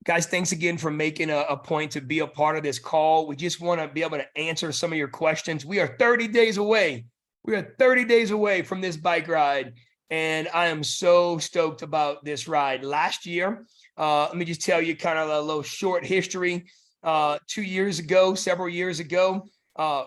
Guys, thanks again for making a point to be a part of this call. We just want to be able to answer some of your questions. We are 30 days away. We are 30 days away from this bike ride, and I am so stoked about this ride. Last year, let me just tell you kind of a little short history. 2 years ago, several years ago,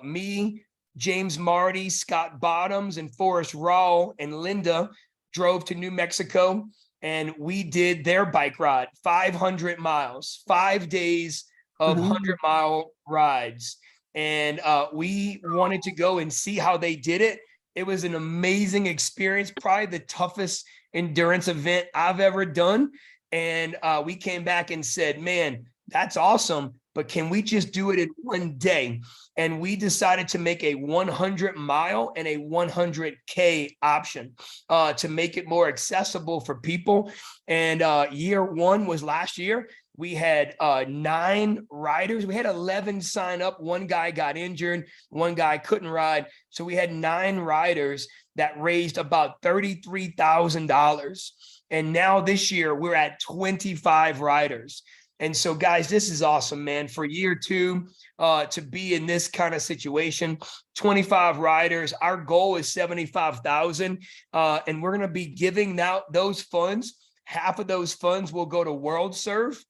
me, James Marty, Scott Bottoms, and Forrest Rawl and Linda drove to New Mexico, and we did their bike ride, 500 miles, 5 days of 100-mile rides. And we wanted to go and see how they did it. It was an amazing experience, probably the toughest endurance event I've ever done. And we came back and said, man, that's awesome, but can we just do it in one day? And we decided to make a 100-mile and a 100K option to make it more accessible for people. And year one was last year. We had 9 riders. We had 11 sign up. One guy got injured. One guy couldn't ride. So we had 9 riders that raised about $33,000. And now this year we're at 25 riders. And so, guys, this is awesome, man. For year 2, to be in this kind of situation, 25 riders. Our goal is 75,000, and we're going to be giving out those funds. Half of those funds will go to World Serve,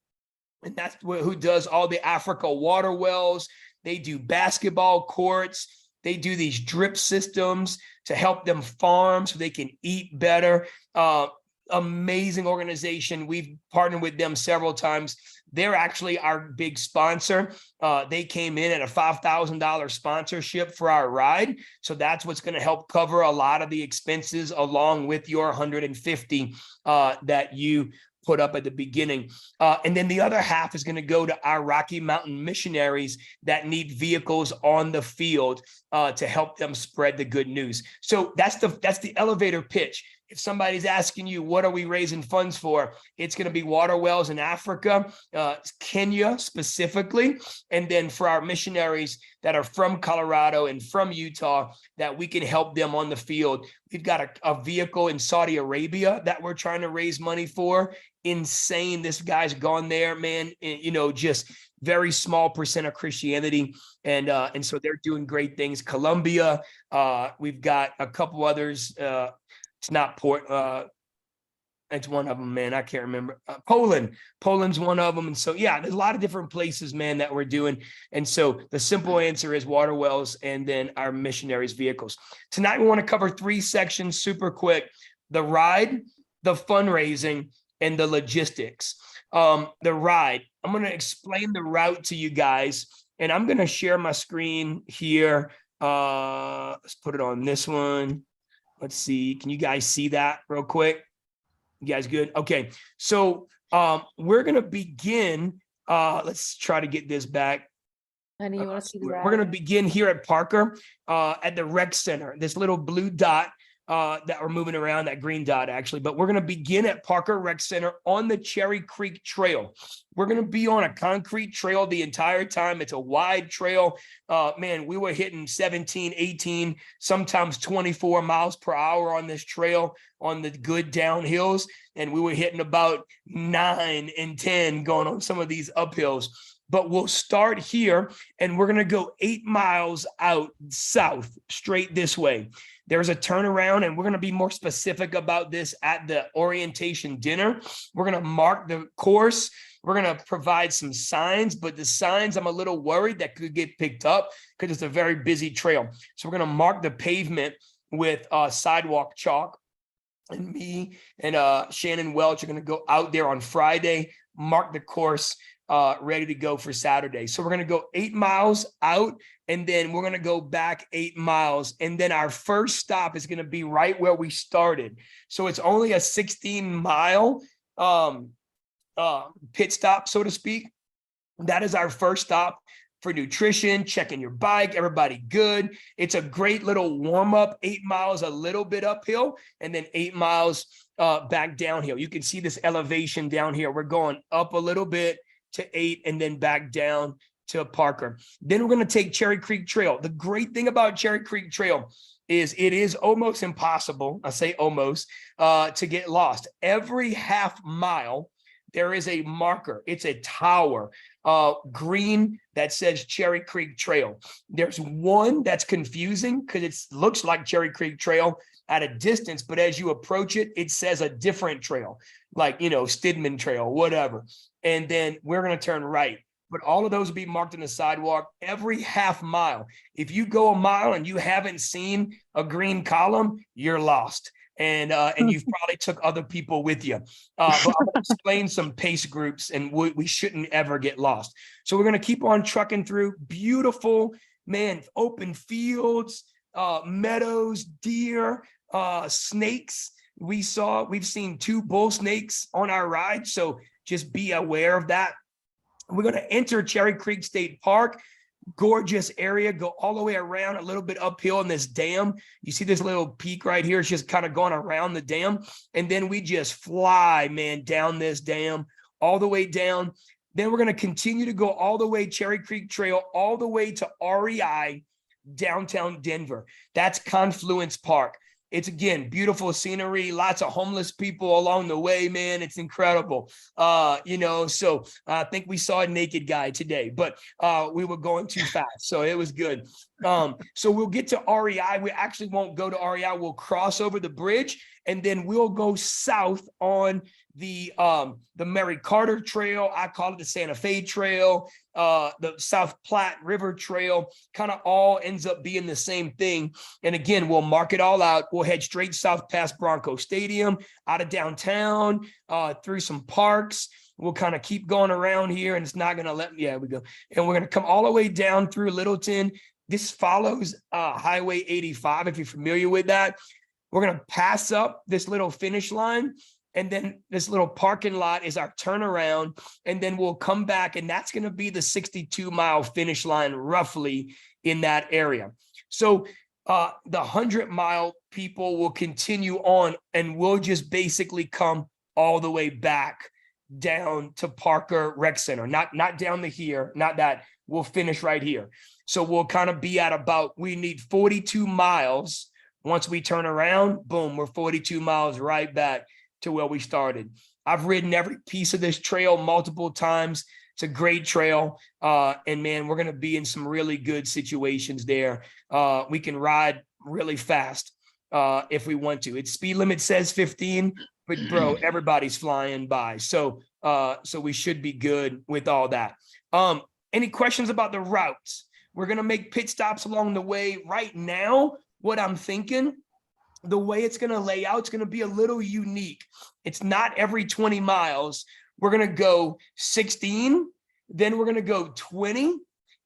and that's who does all the Africa water wells. They do basketball courts. They do these drip systems to help them farm so they can eat better. Amazing organization. We've partnered with them several times. They're actually our big sponsor. They came in at a $5,000 sponsorship for our ride. So that's what's going to help cover a lot of the expenses along with your 150 that you put up at the beginning. And then the other half is going to go to our Rocky Mountain missionaries that need vehicles on the field to help them spread the good news. So that's the elevator pitch. If somebody's asking you, what are we raising funds for? It's going to be water wells in Africa, Kenya specifically, and then for our missionaries that are from Colorado and from Utah, that we can help them on the field. We've got a vehicle in Saudi Arabia that we're trying to raise money for. Insane. This guy's gone there, man. You know, just very small percent of Christianity. And so they're doing great things. Colombia, we've got a couple others. It's not it's one of them, man. I can't remember. Poland's one of them. And so, yeah, there's a lot of different places, man, that we're doing. And so the simple answer is water wells and then our missionaries' vehicles. Tonight, we want to cover 3 sections super quick: the ride, the fundraising, and the logistics. The ride, I'm going to explain the route to you guys, and I'm going to share my screen here. Let's put it on this one. Let's see. Can you guys see that real quick? You guys good? Okay. So we're going to begin. Let's try to get this back. Honey, you want to see the We're going to begin here at Parker at the rec center, this little blue dot that we're moving around, that green dot actually, but we're going to begin at Parker Rec Center on the Cherry Creek Trail. We're going to be on a concrete trail the entire time. It's a wide trail. Man, we were hitting 17, 18, sometimes 24 miles per hour on this trail on the good downhills. And we were hitting about 9 and 10 going on some of these uphills. But we'll start here, and we're going to go 8 miles out south, straight this way. There's a turnaround, and we're going to be more specific about this at the orientation dinner. We're going to mark the course. We're going to provide some signs, but the signs, I'm a little worried that could get picked up because it's a very busy trail. So we're going to mark the pavement with sidewalk chalk. And me and Shannon Welch are going to go out there on Friday, mark the course, ready to go for Saturday. So we're going to go 8 miles out, and then we're going to go back 8 miles. And then our first stop is going to be right where we started. So it's only a 16-mile pit stop, so to speak. That is our first stop for nutrition, checking your bike, everybody good. It's a great little warm up, 8 miles, a little bit uphill, and then 8 miles back downhill. You can see this elevation down here. We're going up a little bit to 8 and then back down to Parker. Then we're going to take Cherry Creek Trail. The great thing about Cherry Creek Trail is it is almost impossible, I say almost, to get lost. Every half mile, there is a marker. It's a tower, green, that says Cherry Creek Trail. There's one that's confusing because it looks like Cherry Creek Trail at a distance, but as you approach it, it says a different trail, like, Stidman Trail, whatever. And then we're going to turn right. But all of those will be marked on the sidewalk every half mile. If you go a mile and you haven't seen a green column, you're lost. And you've probably took other people with you. But I'm going to explain some pace groups, and we shouldn't ever get lost. So we're going to keep on trucking through beautiful, man, open fields, meadows, deer, snakes. We've seen 2 bull snakes on our ride. So just be aware of that. We're going to enter Cherry Creek State Park. Gorgeous area, go all the way around, a little bit uphill in this dam. You see this little peak right here. It's just kind of going around the dam. And then we just fly, man, down this dam, all the way down. Then we're going to continue to go all the way Cherry Creek Trail, all the way to REI, downtown Denver. That's Confluence Park. It's, again, beautiful scenery, lots of homeless people along the way, man. It's incredible. So I think we saw a naked guy today, but we were going too fast. So it was good. So we'll get to REI. We actually won't go to REI. We'll cross over the bridge, and then we'll go south on the Mary Carter Trail. I call it the Santa Fe Trail, the South Platte River Trail, kind of all ends up being the same thing. And again, we'll mark it all out. We'll head straight south past Bronco Stadium, out of downtown, through some parks. We'll kind of keep going around here, and it's not going to let me, yeah, we go. And we're going to come all the way down through Littleton. This follows Highway 85, if you're familiar with that. We're going to pass up this little finish line, and then this little parking lot is our turnaround, and then we'll come back, and that's going to be the 62-mile finish line roughly in that area. So the 100-mile people will continue on, and we'll just basically come all the way back down to Parker Rec Center, not down to here, not that. We'll finish right here. So we'll kind of be at about, we need 42 miles. Once we turn around, boom, we're 42 miles right back to where we started. I've ridden every piece of this trail multiple times. It's a great trail. And man, we're going to be in some really good situations there. We can ride really fast if we want to. Its speed limit says 15, but bro, everybody's flying by. So we should be good with all that. Any questions about the routes? We're going to make pit stops along the way. Right now, what I'm thinking, the way it's going to lay out, it's going to be a little unique. It's not every 20 miles. We're going to go 16, then we're going to go 20,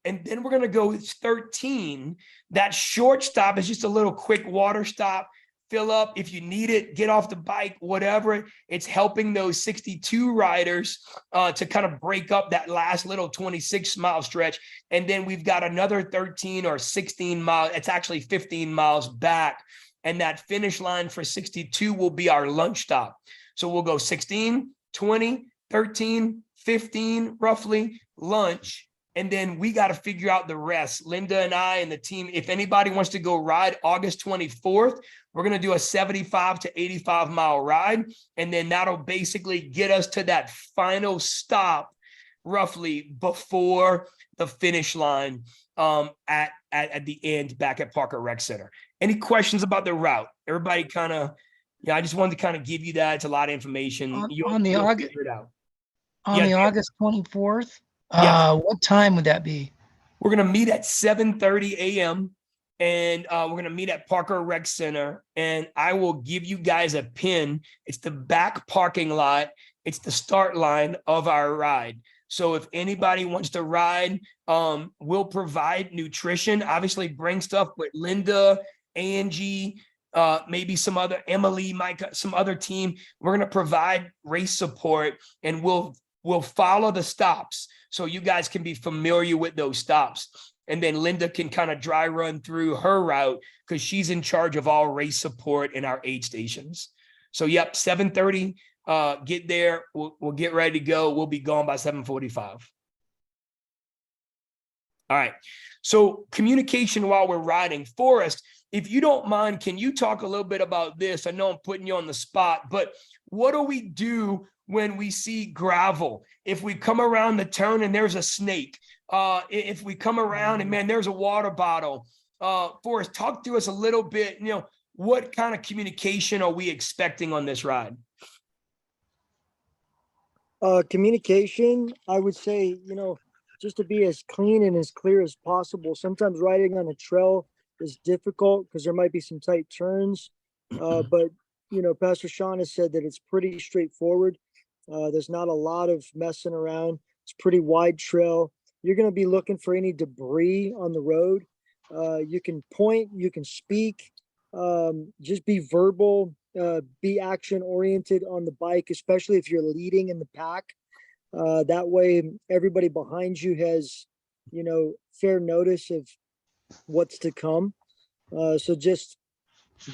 and then we're going to go 13. That short stop is just a little quick water stop. Fill up if you need it, get off the bike, whatever. It's helping those 62 riders to kind of break up that last little 26-mile stretch. And then we've got another 13 or 16 miles. It's actually 15 miles back. And that finish line for 62 will be our lunch stop. So we'll go 16, 20, 13, 15, roughly, lunch. And then we got to figure out the rest. Linda and I and the team, if anybody wants to go ride August 24th, we're going to do a 75 to 85 mile ride. And then that'll basically get us to that final stop roughly before the finish line at the end back at Parker Rec Center. Any questions about the route? Everybody kind of, yeah, I just wanted to kind of give you that. It's a lot of information. On the August 24th, yeah. What time would that be? We're going to meet at 7:30 a.m. and we're going to meet at Parker Rec Center, and I will give you guys a pin. It's the back parking lot. It's the start line of our ride. So if anybody wants to ride, we'll provide nutrition. Obviously, bring stuff, but Linda, Angie, maybe some other, Emily, Mike, some other team, we're going to provide race support, and we'll follow the stops so you guys can be familiar with those stops. And then Linda can kind of dry run through her route because she's in charge of all race support in our aid stations. So yep, 7:30, get there. We'll get ready to go. We'll be gone by 7:45. All right. So communication while we're riding. Forrest, if you don't mind, can you talk a little bit about this? I know I'm putting you on the spot, but what do we do when we see gravel, if we come around the turn and there's a snake, if we come around and man, there's a water bottle. Forrest, talk to us a little bit, what kind of communication are we expecting on this ride? Communication, I would say, just to be as clean and as clear as possible. Sometimes riding on a trail is difficult because there might be some tight turns. But, Pastor Sean has said that it's pretty straightforward. There's not a lot of messing around. It's a pretty wide trail. You're going to be looking for any debris on the road. You can point, you can speak, just be verbal. Be action oriented on the bike, especially if you're leading in the pack. That way everybody behind you has, fair notice of what's to come. So just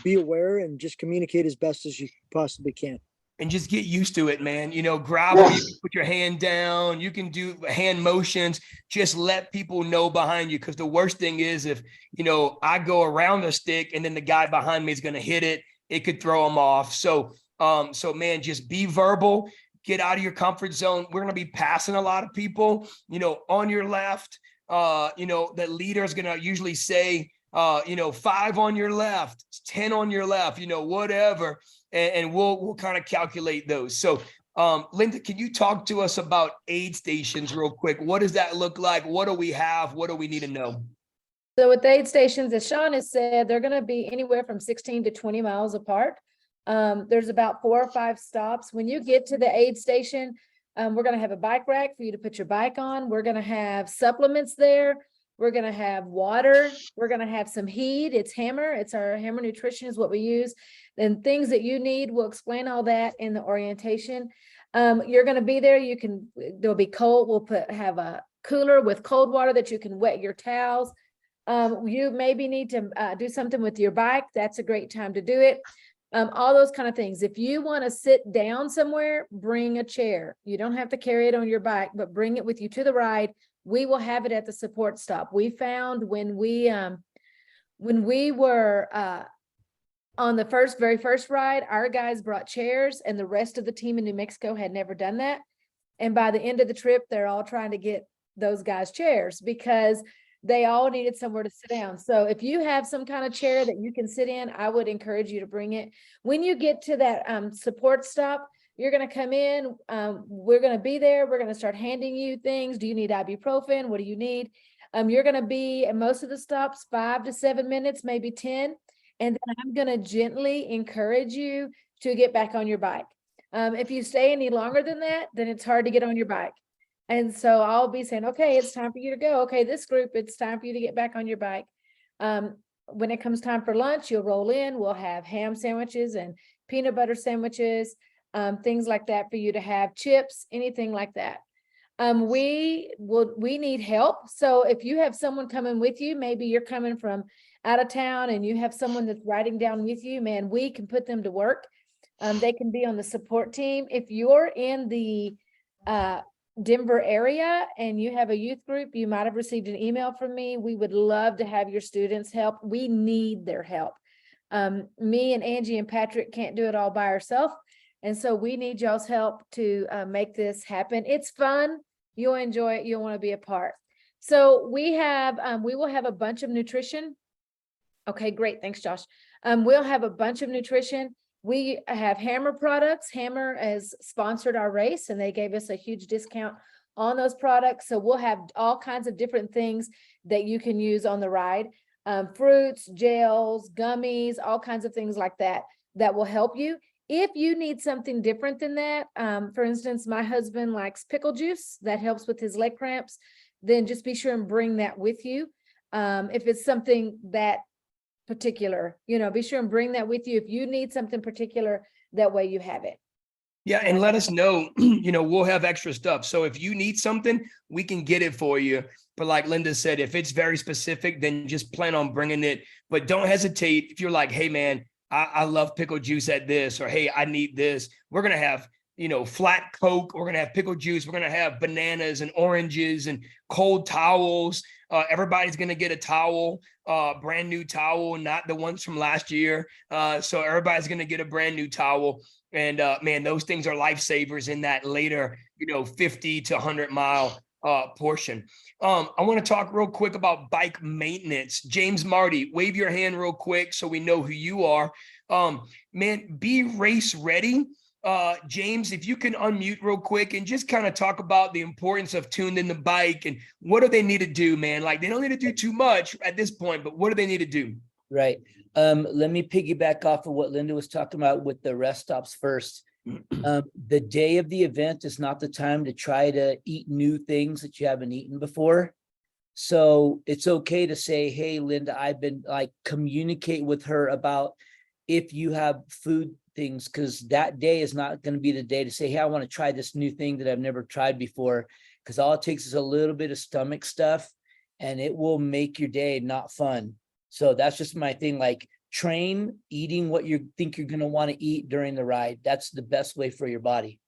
be aware and just communicate as best as you possibly can. And just get used to it, man. Gravel, you can put your hand down, you can do hand motions, just let people know behind you. Because the worst thing is if, I go around the stick and then the guy behind me is going to hit it, it could throw them off. So man, just be verbal, get out of your comfort zone. We're going to be passing a lot of people, on your left. The leader is going to usually say, 5 on your left, 10 on your left, whatever. And we'll kind of calculate those. So, Linda, can you talk to us about aid stations real quick? What does that look like? What do we have? What do we need to know? So with aid stations, as Sean has said, they're going to be anywhere from 16 to 20 miles apart. There's about 4 or 5 stops. When you get to the aid station, we're going to have a bike rack for you to put your bike on. We're going to have supplements there. We're going to have water. We're going to have some heat. It's Hammer. It's our Hammer Nutrition is what we use. Then things that you need, we'll explain all that in the orientation. You're going to be there. There'll be cold. We'll have a cooler with cold water that you can wet your towels. You maybe need to do something with your bike. That's a great time to do it. All those kind of things. If you want to sit down somewhere, bring a chair. You don't have to carry it on your bike, but bring it with you to the ride. We will have it at the support stop. We found when we were on the very first ride, our guys brought chairs and the rest of the team in New Mexico had never done that. And by the end of the trip, they're all trying to get those guys chairs because they all needed somewhere to sit down. So if you have some kind of chair that you can sit in, I would encourage you to bring it. When you get to that support stop, you're going to come in. We're going to be there. We're going to start handing you things. Do you need ibuprofen? What do you need? You're going to be at most of the stops 5 to 7 minutes, maybe 10. And then I'm going to gently encourage you to get back on your bike. If you stay any longer than that, then it's hard to get on your bike. And so I'll be saying, okay, it's time for you to go. Okay, this group, it's time for you to get back on your bike. When it comes time for lunch, you'll roll in. We'll have ham sandwiches and peanut butter sandwiches, things like that for you to have, chips, anything like that. We need help. So if you have someone coming with you, maybe you're coming from out of town and you have someone that's riding down with you, man, we can put them to work. They can be on the support team. If you're in the Denver area and you have a youth group, you might have received an email from me. We would love to have your students help. We need their help. Me and Angie and Patrick can't do it all by ourselves. And so we need y'all's help to make this happen. It's fun. You'll enjoy it. You'll want to be a part. So we will have a bunch of nutrition. Okay, great. Thanks, Josh. We'll have a bunch of nutrition. We have Hammer products. Hammer has sponsored our race and they gave us a huge discount on those products. So we'll have all kinds of different things that you can use on the ride. Fruits, gels, gummies, all kinds of things like that will help you. If you need something different than that, for instance, my husband likes pickle juice that helps with his leg cramps, then just be sure and bring that with you. If it's something that particular, be sure and bring that with you. If you need something particular, that way you have it. Yeah. And let us know, we'll have extra stuff. So if you need something, we can get it for you. But like Linda said, if it's very specific, then just plan on bringing it, but don't hesitate. If you're like, hey man, I love pickle juice at this, or, hey, I need this. We're going to have, flat Coke. We're going to have pickle juice. We're going to have bananas and oranges and cold towels. Everybody's going to get a towel, brand new towel, not the ones from last year. So everybody's going to get a brand new towel. And man, those things are lifesavers in that later, 50 to 100 mile portion. I want to talk real quick about bike maintenance. James Marty, wave your hand real quick so we know who you are. Man, be race ready. James, if you can unmute real quick and just kind of talk about the importance of tuned in the bike and what do they need to do, man? Like they don't need to do too much at this point, but what do they need to do? Right. Let me piggyback off of what Linda was talking about with the rest stops first. The day of the event is not the time to try to eat new things that you haven't eaten before. So it's okay to say, hey, Linda, I've been like communicate with her about if you have food things, because that day is not going to be the day to say, hey, I want to try this new thing that I've never tried before, because all it takes is a little bit of stomach stuff and it will make your day not fun. So that's just my thing, like train eating what you think you're going to want to eat during the ride. That's the best way for your body.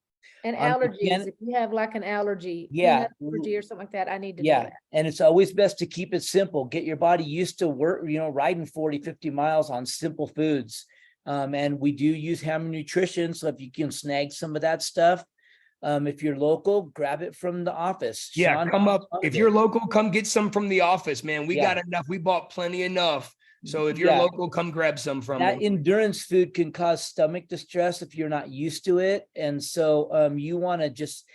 And On the allergies, if you have like an allergy, Yeah. peanut allergy or something like that, I need to know Yeah. that. And it's always best to keep it simple. Get your body used to work, riding 40, 50 miles on simple foods. And we do use Hammer Nutrition. So if you can snag some of that stuff, if you're local, grab it from the office. Yeah, Sean come has up. a ton If of you're it. local, come get some from the office, man. We Yeah. got enough. We bought plenty enough. So if you're Yeah. local, come grab some from That them. endurance food can cause stomach distress if you're not used to it. And so you want to just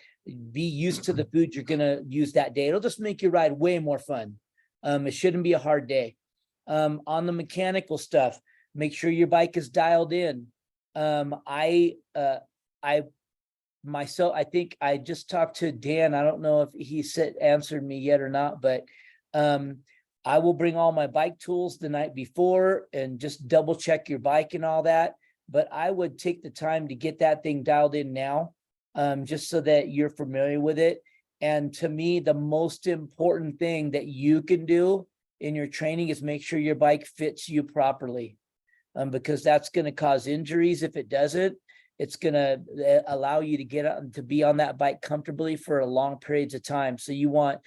be used to the food you're going to use that day. It'll just make your ride way more fun. It shouldn't be a hard day. On the mechanical stuff, make sure your bike is dialed in. I think I just talked to Dan. I don't know if he answered me yet or not, but I will bring all my bike tools the night before and just double check your bike and all that. But I would take the time to get that thing dialed in now, just so that you're familiar with it. And to me, the most important thing that you can do in your training is make sure your bike fits you properly, because that's going to cause injuries if it doesn't. It's going to allow you to get out to be on that bike comfortably for a long periods of time. So you want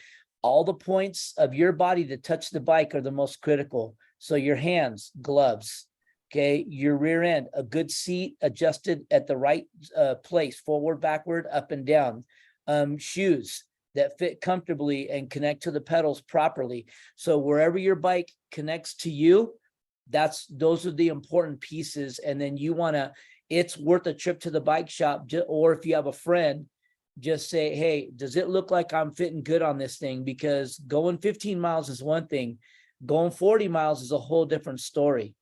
all the points of your body to touch the bike are the most critical. So your hands, gloves, okay, your rear end, a good seat adjusted at the right place, forward, backward, up and down, shoes that fit comfortably and connect to the pedals properly. So wherever your bike connects to you, those are the important pieces. And then you want to, it's worth a trip to the bike shop, or if you have a friend, just say, hey, does it look like I'm fitting good on this thing? Because going 15 miles is one thing, going 40 miles is a whole different story.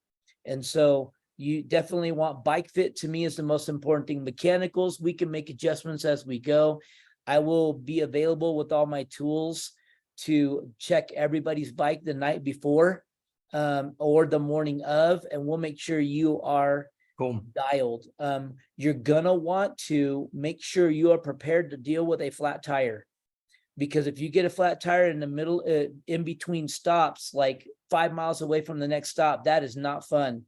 And so you definitely want bike fit. To me is the most important thing. Mechanicals, we can make adjustments as we go. I will be available with all my tools to check everybody's bike the night before or the morning of, and we'll make sure you are Cool. dialed. You're gonna want to make sure you are prepared to deal with a flat tire, because if you get a flat tire in the middle, in between stops, like 5 miles away from the next stop, that is not fun.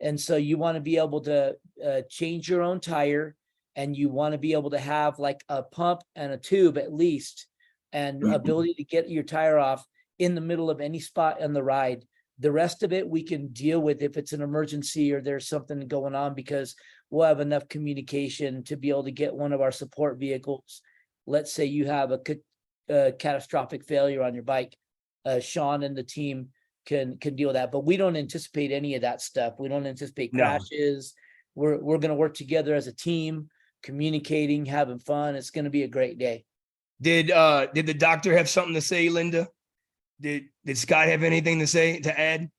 And so you want to be able to change your own tire, and you want to be able to have like a pump and a tube at least, and ability to get your tire off in the middle of any spot on the ride. The rest of it we can deal with if it's an emergency or there's something going on, because we'll have enough communication to be able to get one of our support vehicles. Let's say you have a catastrophic failure on your bike. Sean and the team can deal with that, but we don't anticipate any of that stuff. We don't anticipate No. crashes. We're going to work together as a team, communicating, having fun. It's going to be a great day. Did the doctor have something to say, Linda? Did Scott have anything to add?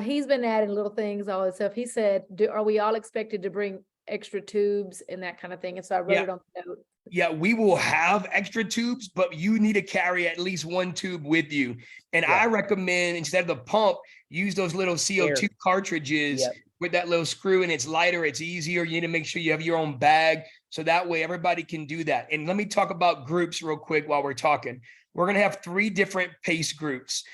He's been adding little things, all this stuff. He said, are we all expected to bring extra tubes and that kind of thing? And so I wrote Yeah. it on the note. Yeah, we will have extra tubes, but you need to carry at least one tube with you. And Yeah. I recommend, instead of the pump, use those little CO2 Air. cartridges Yep. with that little screw, and it's lighter, it's easier. You need to make sure you have your own bag. So that way everybody can do that. And let me talk about groups real quick while we're talking. We're going to have 3 different pace groups.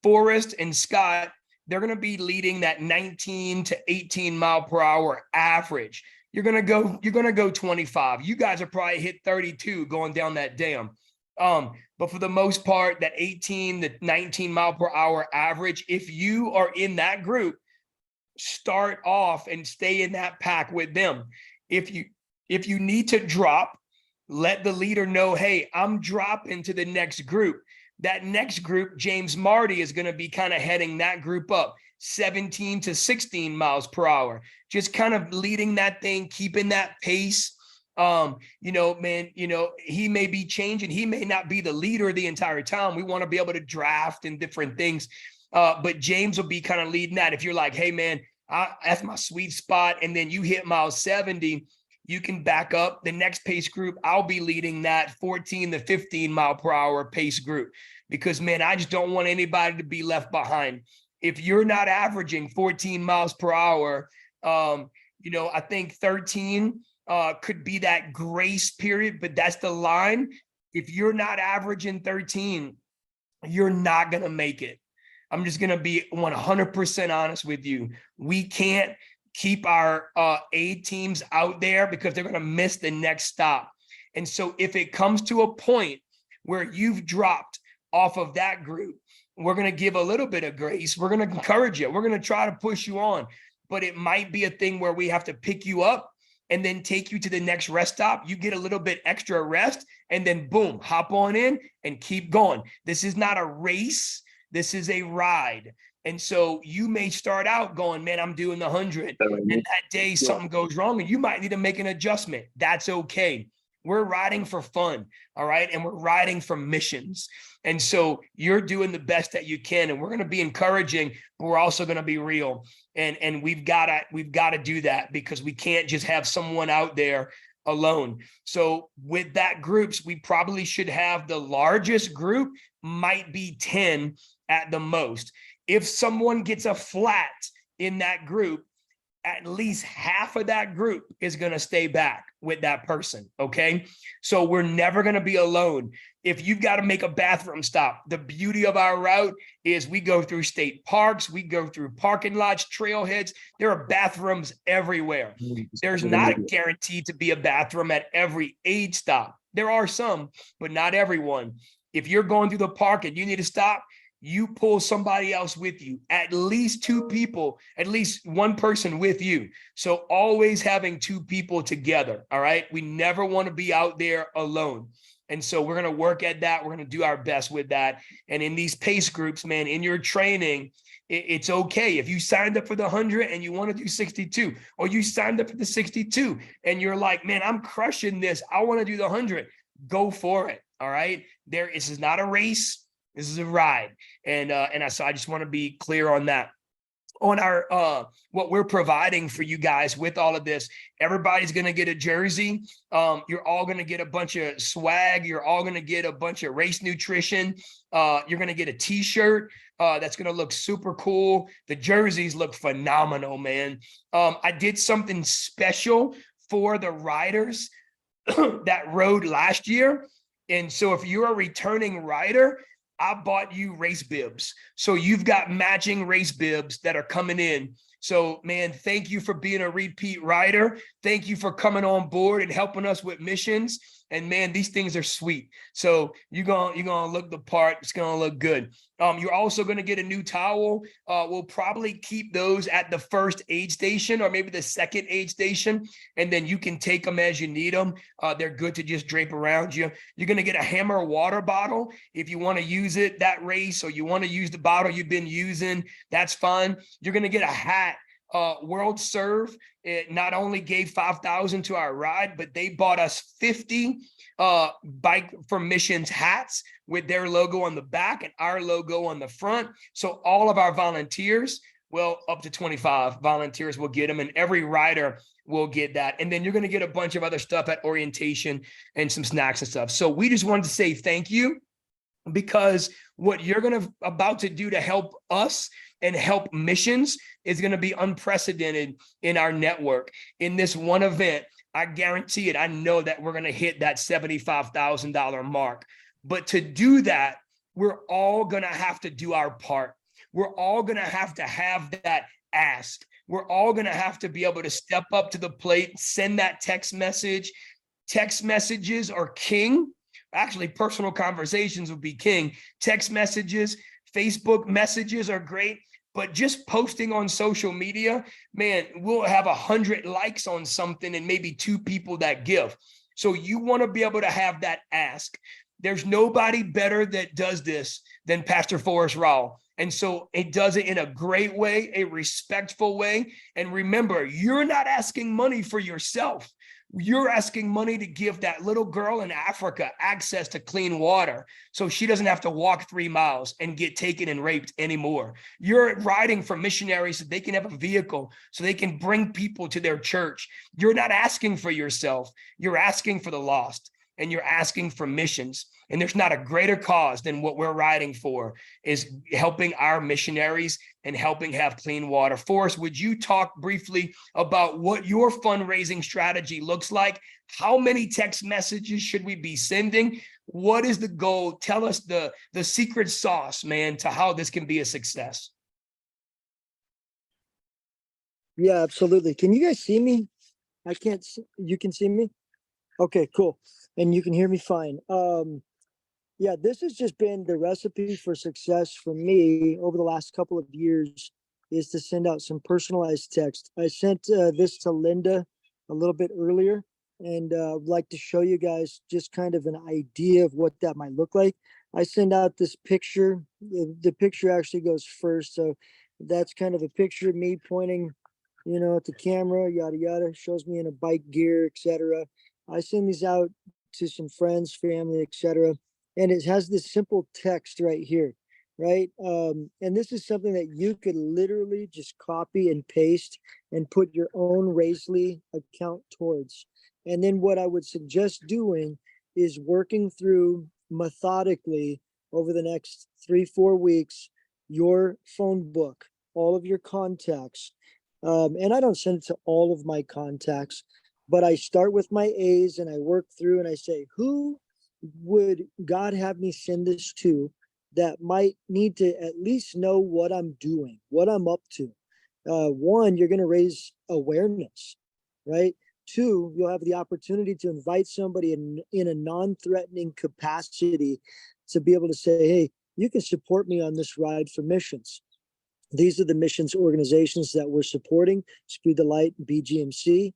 Forrest and Scott, they're going to be leading that 19 to 18 mile per hour average. You're going to go 25. You guys are probably hit 32 going down that dam. But for the most part, that 18 to 19 mile per hour average, if you are in that group, start off and stay in that pack with them. If you need to drop, let the leader know, hey, I'm dropping to the next group. That next group, James Marty is going to be kind of heading that group up 17 to 16 miles per hour, just kind of leading that thing, keeping that pace. You know, man, you know, he may be changing. He may not be the leader the entire time. We want to be able to draft and different things. But James will be kind of leading that. If you're like, hey, man, that's my sweet spot. And then you hit mile 70, you can back up the next pace group. I'll be leading that 14 to 15 mile per hour pace group because, man, I just don't want anybody to be left behind. If you're not averaging 14 miles per hour, you know, I think 13 could be that grace period, but that's the line. If you're not averaging 13, you're not going to make it. I'm just going to be 100% honest with you. We can't keep our A teams out there because they're going to miss the next stop. And so if it comes to a point where you've dropped off of that group, we're going to give a little bit of grace. We're going to encourage you. We're going to try to push you on, but it might be a thing where we have to pick you up and then take you to the next rest stop. You get a little bit extra rest and then boom, hop on in and keep going. This is not a race. This is a ride. And so you may start out going, man, I'm doing the 100. And that day something goes wrong and you might need to make an adjustment. That's okay. We're riding for fun. All right. And we're riding for missions. And so you're doing the best that you can. And we're going to be encouraging, but we're also going to be real. And we've got to do that because we can't just have someone out there alone. So with that groups, we probably should have the largest group might be 10 at the most. If someone gets a flat in that group, at least half of that group is going to stay back with that person. Okay. So we're never going to be alone. If you've got to make a bathroom stop, the beauty of our route is we go through state parks, we go through parking lots, trailheads. There are bathrooms everywhere. There's not guaranteed to be a bathroom at every aid stop. There are some, but not everyone. If you're going through the park and you need to stop, you pull somebody else with you, at least two people, at least one person with you. So always having two people together. All right. We never want to be out there alone. And so we're going to work at that. We're going to do our best with that. And in these pace groups, man, in your training, it's okay. If you signed up for the 100 and you want to do 62, or you signed up for the 62 and you're like, man, I'm crushing this. I want to do the 100. Go for it. All right. This is not a race. This is a ride. So I just want to be clear on that. On our what we're providing for you guys with all of this, everybody's going to get a jersey. You're all going to get a bunch of swag. You're all going to get a bunch of race nutrition. You're going to get a t-shirt that's going to look super cool. The jerseys look phenomenal, man. I did something special for the riders that rode last year. And so if you're a returning rider, I bought you race bibs. So you've got matching race bibs that are coming in. So, man, thank you for being a repeat rider. Thank you for coming on board and helping us with missions. And man, these things are sweet. So you're gonna look the part. It's gonna look good. You're also gonna get a new towel. We'll probably keep those at the first aid station or maybe the second aid station, and then you can take them as you need them. They're good to just drape around you. You're gonna get a Hammer water bottle if you want to use it that race, or you want to use the bottle you've been using. That's fine. You're gonna get a hat. World Serve, it not only gave 5,000 to our ride, but they bought us 50 Bike for Missions hats with their logo on the back and our logo on the front. So all of our volunteers, well, up to 25 volunteers will get them, and every rider will get that. And then you're going to get a bunch of other stuff at orientation and some snacks and stuff. So we just wanted to say thank you, because what you're about to do to help us and help missions is going to be unprecedented in our network. In this one event, I guarantee it. I know that we're going to hit that $75,000 mark. But to do that, we're all going to have to do our part. We're all going to have that ask. We're all going to have to be able to step up to the plate, send that text message. Text messages are king. Actually, personal conversations would be king. Text messages, Facebook messages are great, but just posting on social media, man, we'll have 100 likes on something and maybe 2 people that give. So you want to be able to have that ask. There's nobody better that does this than Pastor Forrest Rowell. And so it does it in a great way, a respectful way. And remember, you're not asking money for yourself. You're asking money to give that little girl in Africa access to clean water so she doesn't have to walk 3 miles and get taken and raped anymore. You're riding for missionaries so they can have a vehicle so they can bring people to their church. You're not asking for yourself. You're asking for the lost, and you're asking for missions. And there's not a greater cause than what we're riding for, is helping our missionaries and helping have clean water. Forrest, would you talk briefly about what your fundraising strategy looks like? How many text messages should we be sending? What is the goal? Tell us the secret sauce, man, to how this can be a success. Yeah, absolutely. Can you guys see me? I can't see, you can see me? Okay, cool. And you can hear me fine. Yeah, this has just been the recipe for success for me over the last couple of years, is to send out some personalized text. I sent this to Linda a little bit earlier, and I'd like to show you guys just kind of an idea of what that might look like. I send out this picture. The picture actually goes first. So that's kind of a picture of me pointing, at the camera, yada, yada, shows me in a bike gear, etc. I send these out to some friends, family, etc. And it has this simple text right here, right? And this is something that you could literally just copy and paste and put your own Raisely account towards. And then what I would suggest doing is working through methodically over the next 3-4 weeks, your phone book, all of your contacts. And I don't send it to all of my contacts, but I start with my A's and I work through and I say, who would God have me send this to that might need to at least know what I'm doing, what I'm up to? One, you're going to raise awareness, right? Two, you'll have the opportunity to invite somebody in a non-threatening capacity to be able to say, hey, you can support me on this ride for missions. These are the missions organizations that we're supporting, Speed the Light, BGMC.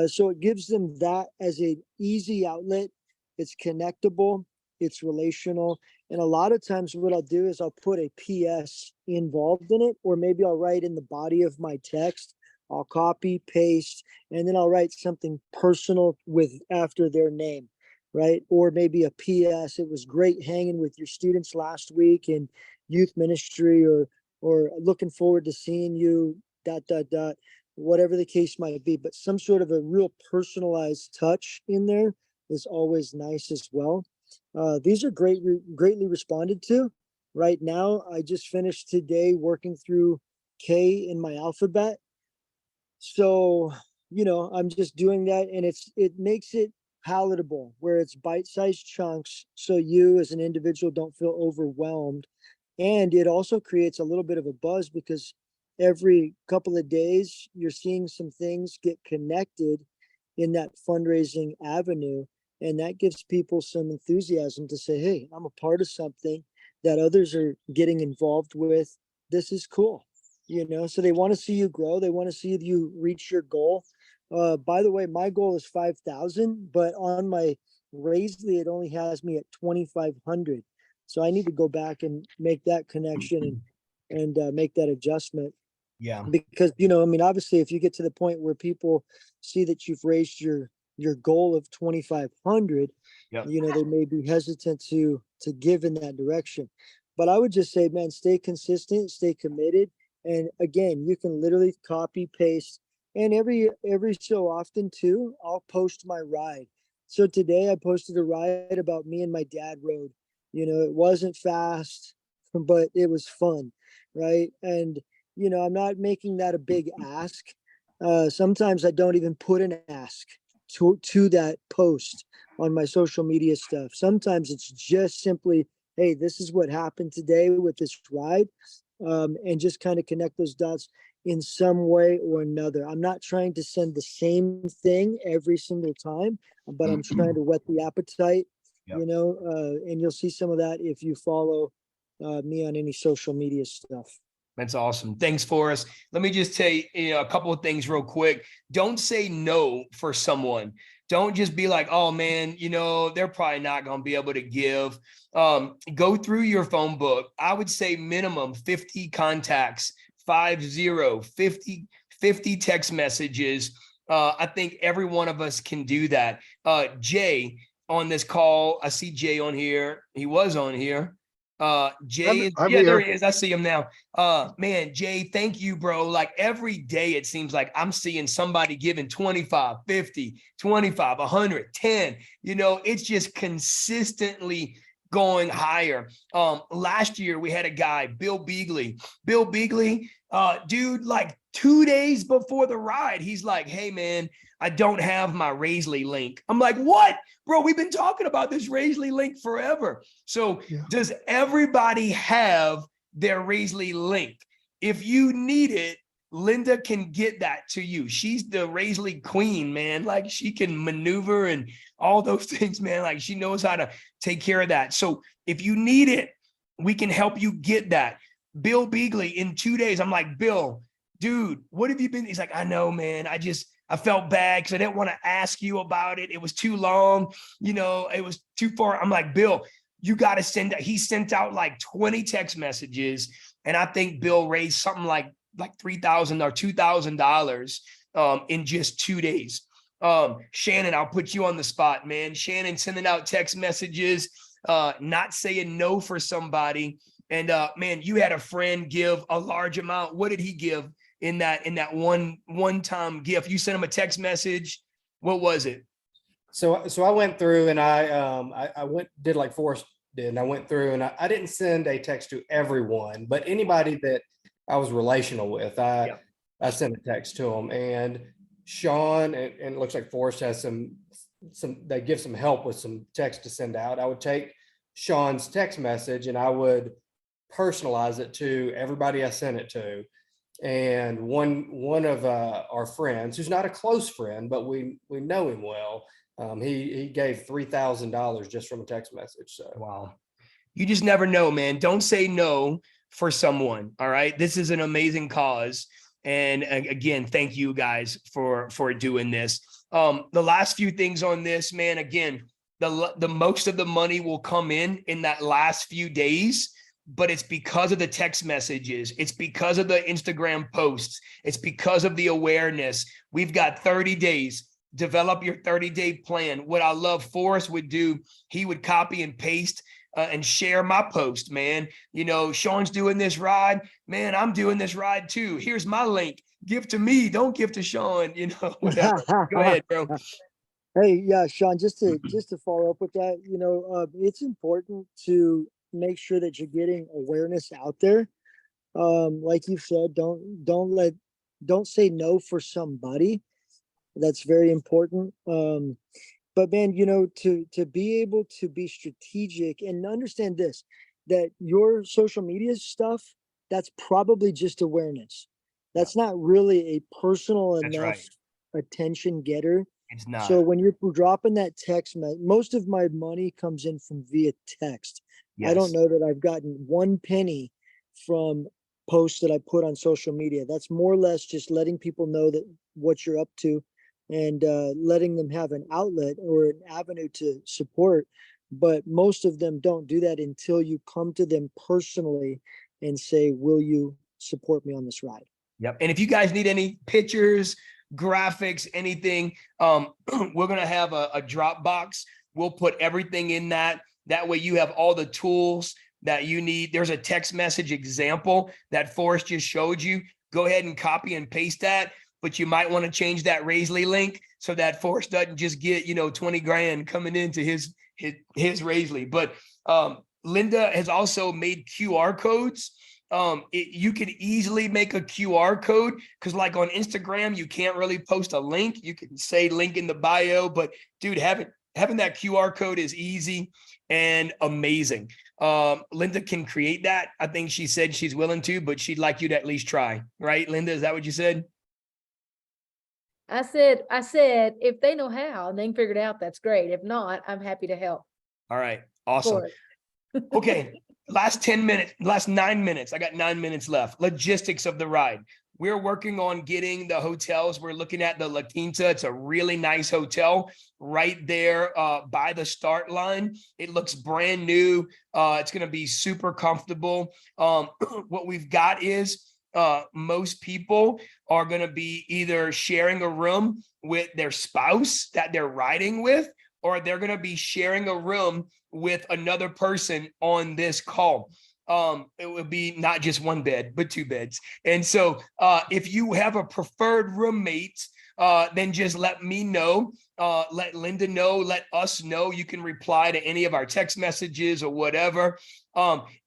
So it gives them that as an easy outlet. It's connectable, it's relational. And a lot of times what I'll do is I'll put a PS involved in it, or maybe I'll write in the body of my text, I'll copy, paste, and then I'll write something personal with after their name, right? Or maybe a PS, it was great hanging with your students last week in youth ministry, or looking forward to seeing you, ... whatever the case might be. But some sort of a real personalized touch in there is always nice as well. These are greatly responded to. Right now, I just finished today working through K in my alphabet. So, I'm just doing that, and it makes it palatable where it's bite-sized chunks so you as an individual don't feel overwhelmed. And it also creates a little bit of a buzz because every couple of days you're seeing some things get connected in that fundraising avenue. And that gives people some enthusiasm to say, hey, I'm a part of something that others are getting involved with. This is cool. So they want to see you grow. They want to see you reach your goal. By the way, my goal is 5,000, but on my Raisely, it only has me at 2,500. So I need to go back and make that connection and make that adjustment. Yeah. Because, obviously, if you get to the point where people see that you've raised your goal of 2,500, Yep. they may be hesitant to give in that direction. But I would just say, man, stay consistent, stay committed. And again, you can literally copy, paste, and every so often too, I'll post my ride. So today I posted a ride about me and my dad rode. It wasn't fast, but it was fun, right? And I'm not making that a big ask. Sometimes I don't even put an ask to that post on my social media stuff. Sometimes it's just simply, hey, this is what happened today with this ride, and just kind of connect those dots in some way or another. I'm not trying to send the same thing every single time, but I'm trying to whet the appetite. Yep. And you'll see some of that if you follow me on any social media stuff. That's awesome. Thanks, Forrest. Let me just tell you, a couple of things real quick. Don't say no for someone. Don't just be like, oh man, they're probably not going to be able to give. Go through your phone book. I would say minimum 50 contacts, 50 text messages. I think every one of us can do that. Jay on this call, I see Jay on here. He was on here. Jay, I'm yeah, there here. he is. I see him now. Man, Jay, thank you, bro. Like every day, it seems like I'm seeing somebody giving 25, 50, 25, 100, 10. It's just consistently going higher. Last year we had a guy, Bill Beagley, dude, like 2 days before the ride, he's like, hey man, I don't have my Raisley link. I'm like, what? Bro, we've been talking about this Raisley link forever. So does everybody have their Raisley link? If you need it, Linda can get that to you. She's the Raisley queen, man. Like she can maneuver and all those things, man. Like she knows how to take care of that. So if you need it, we can help you get that. Bill Beagley in 2 days. I'm like, Bill, dude, what have you been? He's like, I know, man. I felt bad because I didn't want to ask you about it. It was too long. It was too far. I'm like, Bill, you got to he sent out like 20 text messages. And I think Bill raised something like $3,000 or $2,000 in just 2 days. Shannon, I'll put you on the spot, man. Shannon sending out text messages, not saying no for somebody. And man, you had a friend give a large amount. What did he give in that one-time gift? You sent him a text message. What was it? So I went through and I did like Forrest did, and I went through and I didn't send a text to everyone, but anybody that I was relational with, I sent a text to them. And Sean and it looks like Forrest has they give some help with some text to send out. I would take Sean's text message and I would personalize it to everybody I sent it to. And one of our friends, who's not a close friend, but we know him well, he gave $3,000 just from a text message. So wow, you just never know, man. Don't say no for someone. All right, this is an amazing cause, and again, thank you guys for doing this. The last few things on this, man. Again, the most of the money will come in that last few days. But it's because of the text messages. It's because of the Instagram posts. It's because of the awareness. We've got 30 days. Develop your 30-day plan. What I love Forrest would do, he would copy and paste and share my post, man. Sean's doing this ride. Man, I'm doing this ride too. Here's my link. Give to me. Don't give to Sean, whatever. Go ahead, bro. Hey, yeah, Sean, just to follow up with that, it's important to make sure that you're getting awareness out there. Like you said, don't say no for somebody. That's very important. But man, to be able to be strategic and understand this, that your social media stuff, that's probably just awareness. That's not really a personal enough attention getter. It's not. So when you're dropping that text, most of my money comes in from via text. Yes. I don't know that I've gotten 1 penny from posts that I put on social media. That's more or less just letting people know that what you're up to and letting them have an outlet or an avenue to support. But most of them don't do that until you come to them personally and say, will you support me on this ride? Yep. And if you guys need any pictures, graphics, anything, we're going to have a Dropbox. We'll put everything in that. That way you have all the tools that you need. There's a text message example that Forrest just showed you. Go ahead and copy and paste that, but you might want to change that Raisley link so that Forrest doesn't just get, 20 grand coming into his Raisley. But Linda has also made QR codes. You could easily make a QR code because like on Instagram, you can't really post a link. You can say link in the bio, but dude, having that QR code is easy and amazing. Linda can create that. I think she said she's willing to, but she'd like you to at least try, right? Linda, is that what you said? I said, if they know how and they can figure it out, that's great. If not, I'm happy to help. All right. Awesome. Okay. last 10 minutes, last 9 minutes. I got 9 minutes left. Logistics of the ride. We're working on getting the hotels. We're looking at the La Quinta. It's a really nice hotel right there by the start line. It looks brand new. It's going to be super comfortable. What we've got is most people are going to be either sharing a room with their spouse that they're riding with, or they're going to be sharing a room with another person on this call. It would be not just one bed, but 2 beds. And so if you have a preferred roommate, then just let me know, let Linda know, let us know. You can reply to any of our text messages or whatever.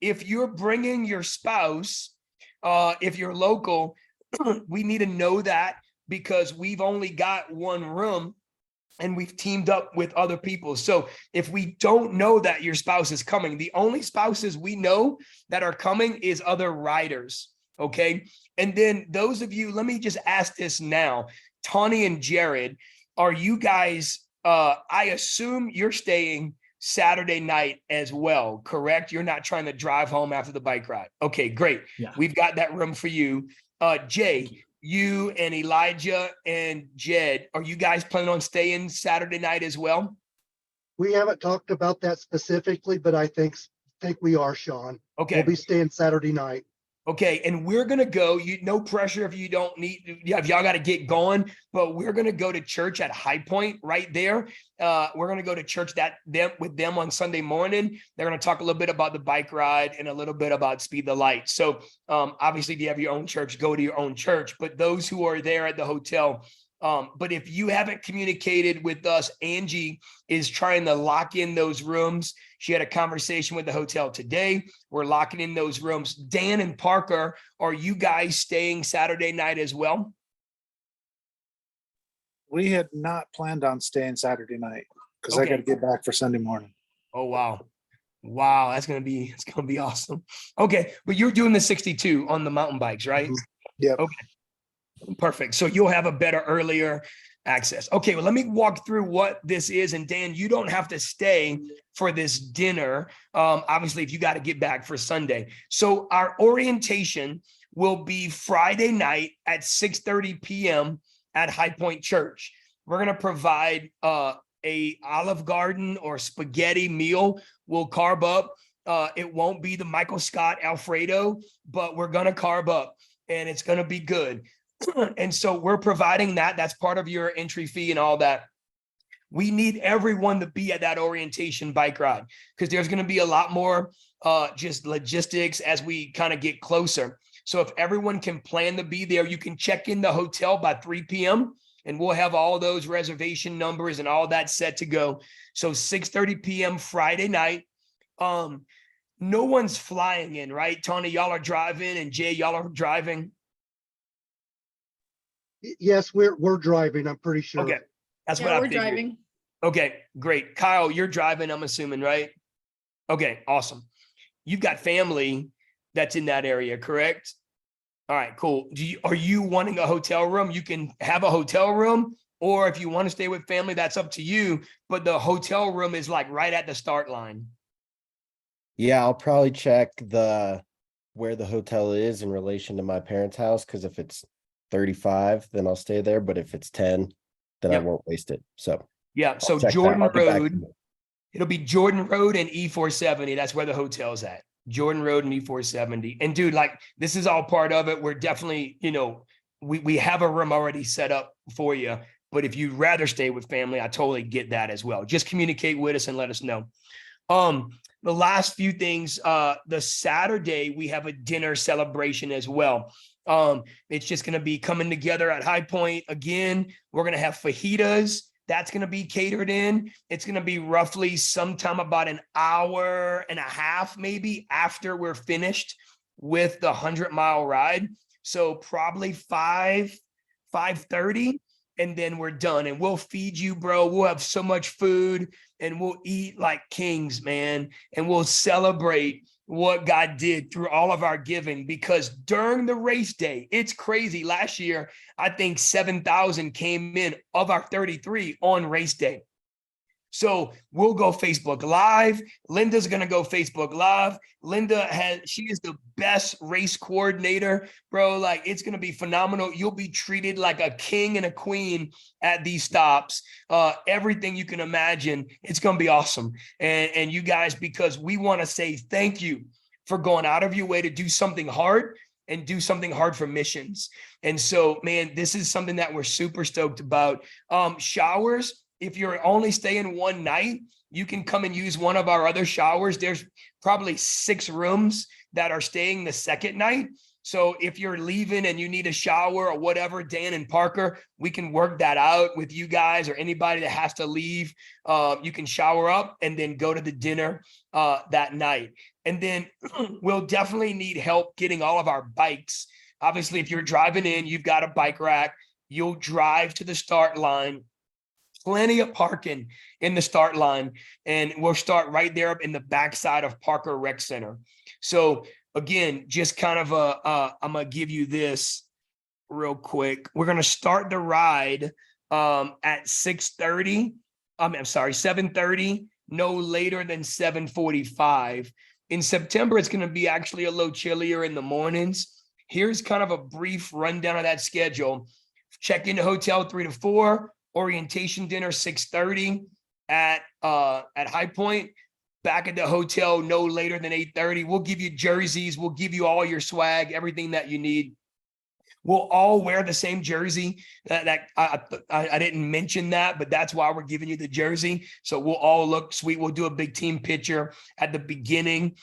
If you're bringing your spouse, if you're local, we need to know that, because we've only got one room and we've teamed up with other people. So if we don't know that your spouse is coming, the only spouses we know that are coming is other riders. Okay. And then those of you, let me just ask this now, Tawny and Jared, are you guys, I assume you're staying Saturday night as well, correct? You're not trying to drive home after the bike ride. Okay, great. Yeah. We've got that room for you. Jay, you and Elijah and Jed, are you guys planning on staying Saturday night as well? We haven't talked about that specifically, but I think we are, Sean. Okay. We'll be staying Saturday night. Okay, and we're gonna go. No pressure if you don't need. Yeah, if y'all got to get going, but we're gonna go to church at High Point right there. We're gonna go to church with them on Sunday morning. They're gonna talk a little bit about the bike ride and a little bit about Speed the Light. So obviously, if you have your own church, go to your own church. But those who are there at the hotel. But if you haven't communicated with us, Angie is trying to lock in those rooms. She had a conversation with the hotel today. We're locking in those rooms. Dan and Parker, are you guys staying Saturday night as well? We had not planned on staying Saturday night because I Okay. got to get back for Sunday morning. Oh, wow. Wow, it's gonna be awesome. Okay, but you're doing the 62 on the mountain bikes, right? Yep. Okay. Perfect. So you'll have a better earlier access. Okay, well, let me walk through what this is. And Dan, you don't have to stay for this dinner. Obviously, if you got to get back for Sunday. So our orientation will be Friday night at 6:30 p.m. at High Point Church. We're going to provide a Olive Garden or spaghetti meal. We'll carb up. It won't be the Michael Scott Alfredo, but we're going to carb up and it's going to be good. And so we're providing that. That's part of your entry fee and all that. We need everyone to be at that orientation bike ride because there's going to be a lot more just logistics as we kind of get closer. So if everyone can plan to be there, you can check in the hotel by 3 p.m. and we'll have all those reservation numbers and all that set to go. So 6:30 p.m. Friday night. No one's flying in, right? Tony, y'all are driving, and Jay, y'all are driving. Yes, we're driving, I'm pretty sure. Okay, that's what Yeah, I we're figured. driving. Okay, great. Kyle, you're driving, I'm assuming, right? Okay, awesome. You've got family that's in that area, correct? All right, cool. Are you wanting a hotel room? You can have a hotel room, or if you want to stay with family, that's up to you. But the hotel room is like right at the start line. Yeah, I'll probably check where the hotel is in relation to my parents' house, because if it's 35, then I'll stay there. But if it's 10, then I Yep. won't waste it. So Yeah, so I'll check that. Jordan I'll get back to Road, you. it'll be Jordan Road and E470. That's where the hotel's at. Jordan Road and E470. And dude, like this is all part of it. We're definitely, we have a room already set up for you. But if you'd rather stay with family, I totally get that as well. Just communicate with us and let us know. The last few things, the Saturday, we have a dinner celebration as well. It's just going to be coming together at High Point. Again, we're going to have fajitas. That's going to be catered in. It's going to be roughly sometime about an hour and a half, maybe after we're finished with the 100-mile ride. So probably 5:30. And then we're done and we'll feed you, bro. We'll have so much food and we'll eat like kings, man. And we'll celebrate what God did through all of our giving, because during the race day, it's crazy. Last year, I think 7,000 came in of our 33 on race day. So we'll go Facebook Live. Linda's going to go Facebook Live. She is the best race coordinator, bro. Like, it's going to be phenomenal. You'll be treated like a king and a queen at these stops. Everything you can imagine. It's going to be awesome. And you guys, because we want to say thank you for going out of your way to do something hard and do something hard for missions. And so, man, this is something that we're super stoked about. Showers. If you're only staying one night, you can come and use one of our other showers. There's probably 6 rooms that are staying the second night. So if you're leaving and you need a shower or whatever, Dan and Parker, we can work that out with you guys or anybody that has to leave. You can shower up and then go to the dinner that night. And then we'll definitely need help getting all of our bikes. Obviously, if you're driving in, you've got a bike rack. You'll drive to the start line. Plenty of parking in the start line, and we'll start right there in the backside of Parker Rec Center. So again, just kind of I'm gonna give you this real quick. We're gonna start the ride at 6:30. I'm sorry, 7:30, no later than 7:45. In September, it's gonna be actually a little chillier in the mornings. Here's kind of a brief rundown of that schedule. Check into hotel 3 to 4. Orientation dinner 6:30 at High Point. Back at the hotel no later than 8:30. We'll give you jerseys. We'll give you all your swag, everything that you need. We'll all wear the same jersey. I didn't mention that, but that's why we're giving you the jersey. So we'll all look sweet. We'll do a big team picture at the beginning.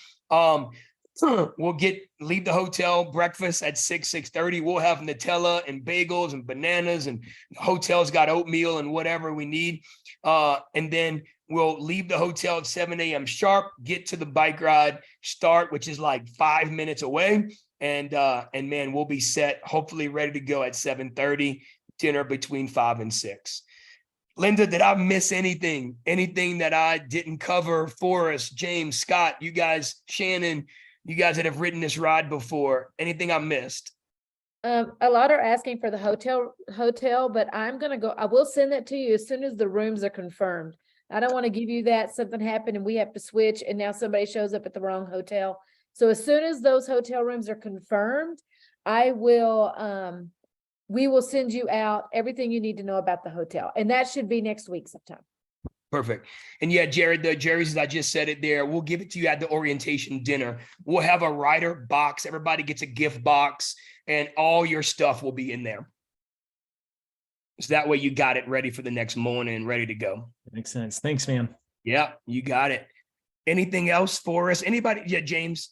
We'll leave the hotel breakfast at 6:30. We'll have Nutella and bagels and bananas, and the hotel's got oatmeal and whatever we need. And then we'll leave the hotel at 7 a.m. sharp, get to the bike ride start, which is like 5 minutes away. And man, we'll be set, hopefully ready to go at 7:30, dinner between 5 and 6. Linda, did I miss anything? Anything that I didn't cover? Forrest, James, Scott, you guys, Shannon, you guys that have ridden this ride before, anything I missed? A lot are asking for the hotel, but I will send that to you as soon as the rooms are confirmed. I don't want to give you that, something happened and we have to switch and now somebody shows up at the wrong hotel. So as soon as those hotel rooms are confirmed, we will send you out everything you need to know about the hotel. And that should be next week sometime. Perfect. And yeah, Jared, the jerseys, I just said it there. We'll give it to you at the orientation dinner. We'll have a rider box. Everybody gets a gift box and all your stuff will be in there. So that way you got it ready for the next morning, ready to go. Makes sense. Thanks, man. Yeah, you got it. Anything else for us? Anybody? Yeah, James.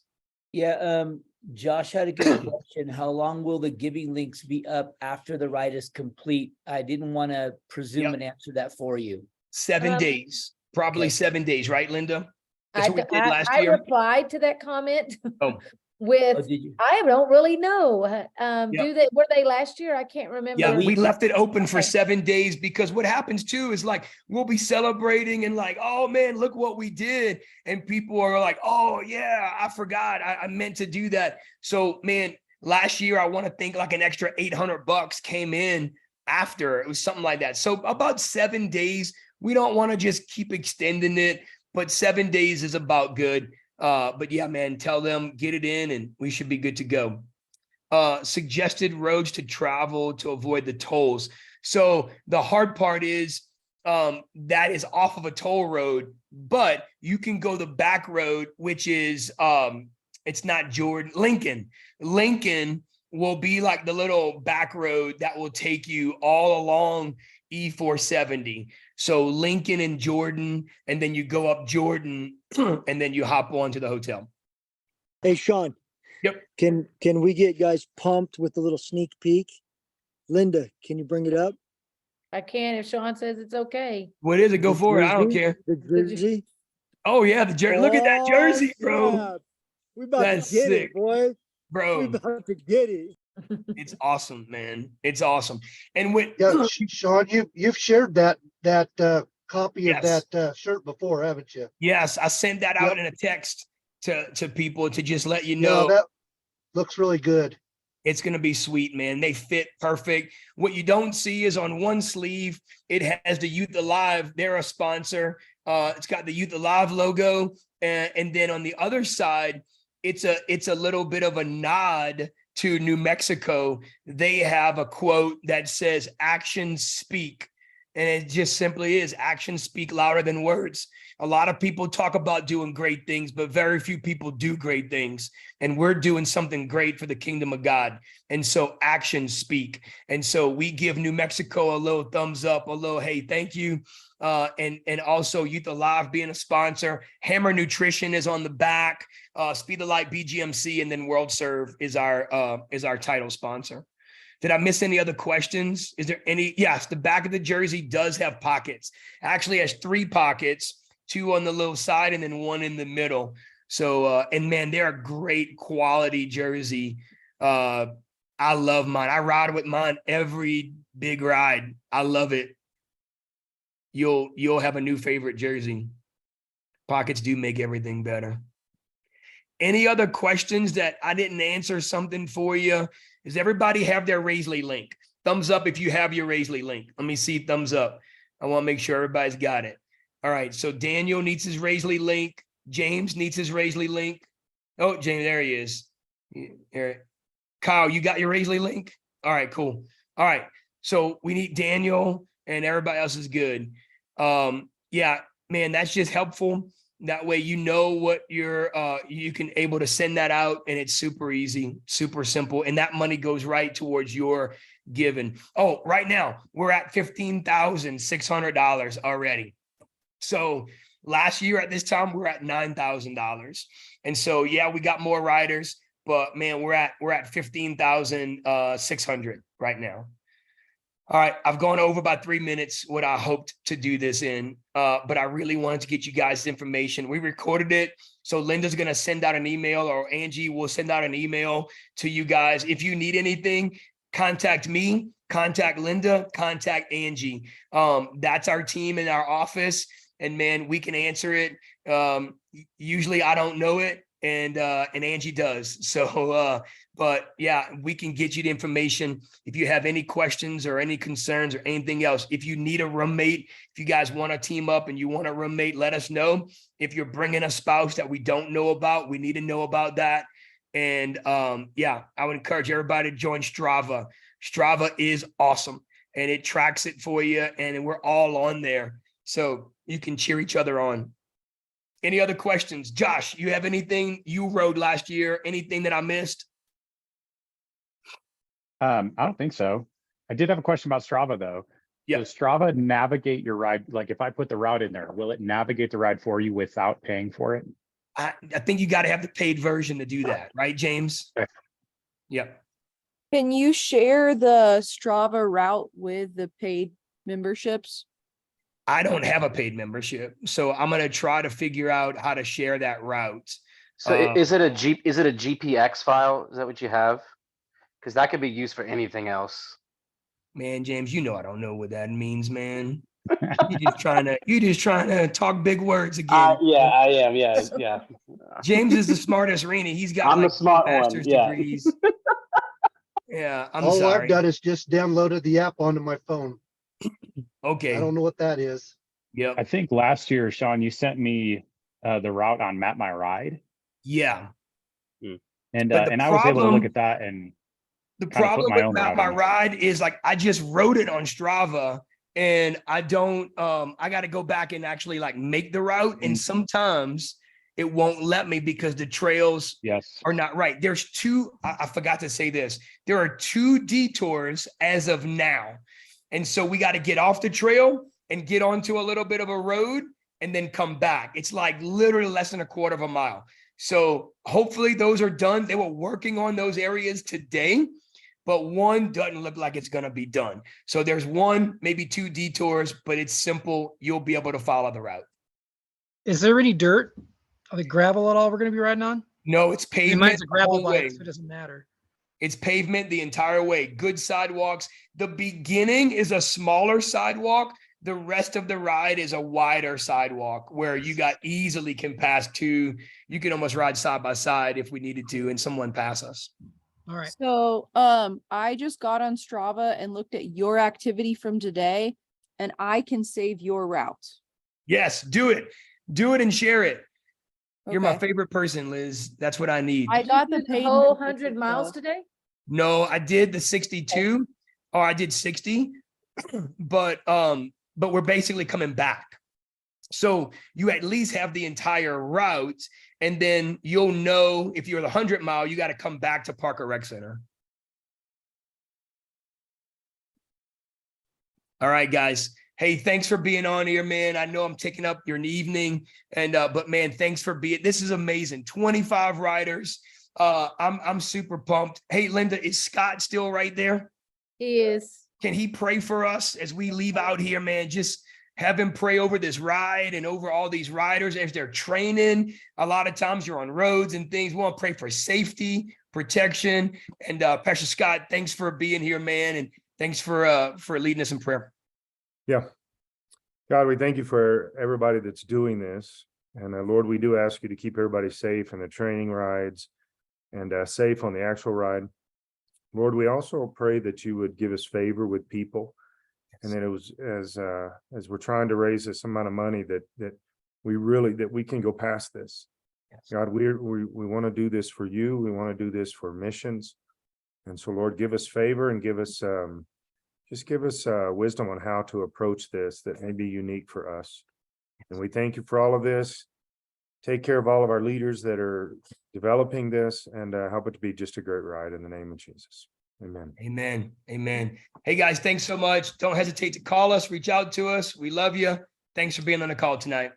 Yeah, Josh had a good question. How long will the giving links be up after the ride is complete? I didn't want to presume and answer that for you. 7 days, probably Okay. 7 days, right, Linda? That's what we did last I year. replied to that comment Oh. with, Oh, did you? I don't really know. Were they last year? I can't remember. Yeah, we left it open for Okay. 7 days because what happens too is like we'll be celebrating and like, oh man, look what we did. And people are like, oh yeah, I forgot. I meant to do that. So man, last year I want to think like an extra $800 came in after. It was something like that. So about 7 days. We don't want to just keep extending it, but 7 days is about good. But yeah, man, tell them, get it in and we should be good to go. Suggested roads to travel to avoid the tolls. So the hard part is that is off of a toll road, but you can go the back road, which is it's not Jordan, Lincoln. Lincoln will be like the little back road that will take you all along E470. So Lincoln and Jordan, and then you go up Jordan and then you hop on to the hotel. Hey, Sean. Yep. Can we get guys pumped with a little sneak peek? Linda, can you bring it up? I can if Sean says it's okay. What is it? Go The for it. I don't jersey? care. The jersey. Oh yeah, the jersey. Look at that jersey, Oh, bro. snap. We about That's to get sick. it, boy. We Bro, about to get it. it's awesome, man. It's awesome. And when Yeah, Sean, you've shared that copy Yes. of that shirt before, haven't you? yes, I sent that out Yep. in a text to people to just let you Yeah, know. that looks really good. It's going to be sweet, man. They fit perfect. What you don't see is on one sleeve, it has the Youth Alive. They're a sponsor. It's got the Youth Alive logo. And then on the other side, it's a little bit of a nod to New Mexico. They have a quote that says, "Actions speak." And it just simply is, actions speak louder than words. A lot of people talk about doing great things, but very few people do great things. And we're doing something great for the kingdom of God. And so actions speak. And so we give New Mexico a little thumbs up, a little, hey, thank you. And also Youth Alive being a sponsor. Hammer Nutrition is on the back. Speed the Light BGMC, and then World Serve is our title sponsor. Did I miss any other questions? Is there any? Yes, the back of the jersey does have pockets. Actually has 3 pockets, 2 on the little side and then 1 in the middle. So, and man, they're a great quality jersey. I love mine. I ride with mine every big ride. I love it. You'll have a new favorite jersey. Pockets do make everything better. Any other questions that I didn't answer something for you? Does everybody have their Raisley link? Thumbs up if you have your Raisley link. Let me see thumbs up. I want to make sure everybody's got it. All right, so Daniel needs his Raisley link. James needs his Raisley link. Oh, James, there he is. Here. Kyle, you got your Raisley link? All right, cool. All right, so we need Daniel and everybody else is good. Yeah, man, that's just helpful. That way, you know what you can able to send that out, and it's super easy, super simple. And that money goes right towards your giving. Oh, right now we're at $15,600 already. So last year at this time, we're at $9,000. And so, yeah, we got more riders, but man, we're at 15,600 right now. All right, I've gone over by 3 minutes what I hoped to do this in, but I really wanted to get you guys information. We recorded it, so Linda's going to send out an email, or Angie will send out an email to you guys. If you need anything, contact me, contact Linda, contact Angie. That's our team in our office, and man, we can answer it. Usually I don't know it, and Angie does. So, but yeah, we can get you the information. If you have any questions or any concerns or anything else, if you need a roommate, if you guys want to team up and you want a roommate, let us know. If you're bringing a spouse that we don't know about, we need to know about that. And yeah, I would encourage everybody to join Strava. Strava is awesome, and it tracks it for you, and we're all on there, so you can cheer each other on. Any other questions? Josh, you have anything you rode last year? Anything that I missed? I don't think so. I did have a question about Strava though. Yeah. Does Strava navigate your ride? Like if I put the route in there, will it navigate the ride for you without paying for it? I think you got to have the paid version to do that, right, James? Okay. Yep. Can you share the Strava route with the paid memberships? I don't have a paid membership, so I'm going to try to figure out how to share that route. So is it a GPX file? Is that what you have? Because that could be used for anything else. Man, James, you know I don't know what that means, man. You're just trying to talk big words again. Yeah, I am. Yeah, yeah. James is the smartest Rennie. He's got I'm like the smart master's one. Yeah. degrees. Yeah, I'm All sorry. I've done is just downloaded the app onto my phone. Okay. I don't know what that is. Yep. I think last year, Sean, you sent me the route on Map My Ride. Yeah. And But I was able to look at that and the kind of put problem my with own Map route My on. Ride is like I just wrote it on Strava, and I don't I got to go back and actually like make the route, and sometimes it won't let me because the trails are not right. There's I forgot to say this. There are 2 detours as of now. And so we got to get off the trail and get onto a little bit of a road and then come back. It's like literally less than a quarter of a mile. So hopefully those are done. They were working on those areas today, but one doesn't look like it's going to be done. So there's 1, maybe 2 detours, but it's simple. You'll be able to follow the route. Is there any dirt? Are the gravel at all we're going to be riding on? No, it's pavement. Mine's a the gravel whole way. bike, so it doesn't matter. It's pavement the entire way. Good sidewalks. The beginning is a smaller sidewalk. The rest of the ride is a wider sidewalk where you got easily can pass 2. You can almost ride side by side if we needed to, and someone pass us. All right. So, I just got on Strava and looked at your activity from today and I can save your route. Yes, do it. Do it and share it. You're my Okay. favorite person, Liz. That's what I need. I got You the did the paid whole membership, 100 miles though. today? No, I did the 62 or I did 60, but we're basically coming back. So you at least have the entire route, and then you'll know if you're the 100-mile, you got to come back to Parker Rec Center. All right, guys. Hey, thanks for being on here, man. I know I'm taking up your evening, and but man, thanks for being. This is amazing. 25 riders. I'm super pumped. Hey, Linda, is Scott still right there? He is. Can he pray for us as we leave out here, man? Just have him pray over this ride and over all these riders as they're training. A lot of times you're on roads and things. We want to pray for safety, protection. And Pastor Scott, thanks for being here, man. And thanks for leading us in prayer. Yeah. God, we thank you for everybody that's doing this. And Lord, we do ask you to keep everybody safe in the training rides and safe on the actual ride. Lord, we also pray that you would give us favor with people. And that it was as we're trying to raise this amount of money that we can go past this. Yes. God, we want to do this for you. We want to do this for missions. And so, Lord, give us favor and give us wisdom on how to approach this that may be unique for us. And we thank you for all of this. Take care of all of our leaders that are developing this and help it to be just a great ride in the name of Jesus. Amen. Amen. Amen. Hey, guys, thanks so much. Don't hesitate to call us, reach out to us. We love you. Thanks for being on the call tonight.